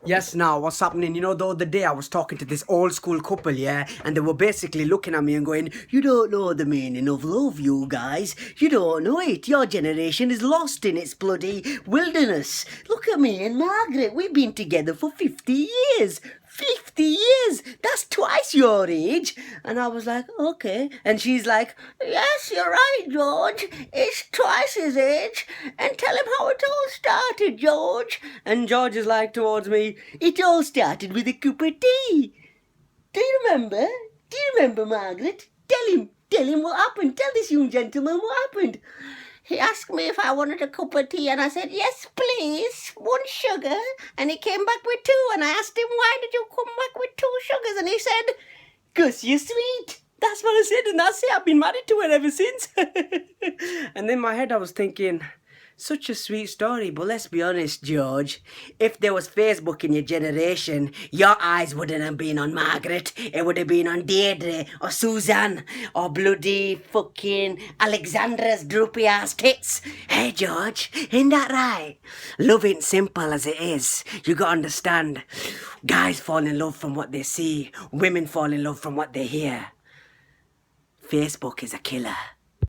Yes, now what's happening? You know, the other day I was talking to this old school couple, yeah, and they were basically looking at me and going, "You don't know the meaning of love, you guys. You don't know it. Your generation is lost in its bloody wilderness. Look at me and Margaret. We've been together for 50 years. 50 years! That's twice your age." And I was like, okay. And she's like, "Yes, you're right, George. It's twice his age. And tell him how it all started, George." And George is like towards me, "It all started with a cup of tea. Do you remember? Do you remember, Margaret? Tell him what happened. Tell this young gentleman what happened." He asked me if I wanted a cup of tea, and I said, "Yes, please, 1 sugar." And he came back with 2, and I asked him, "Why did you come back with 2 sugars?" And he said, "'Cause you're sweet." That's what I said, and that's it. I've been married to her ever since. And in my head I was thinking, such a sweet story, but let's be honest, George. If there was Facebook in your generation, your eyes wouldn't have been on Margaret. It would have been on Deirdre or Suzanne or bloody fucking Alexandra's droopy ass tits. Hey, George, ain't that right? Love ain't simple as it is. You gotta understand. Guys fall in love from what they see. Women fall in love from what they hear. Facebook is a killer.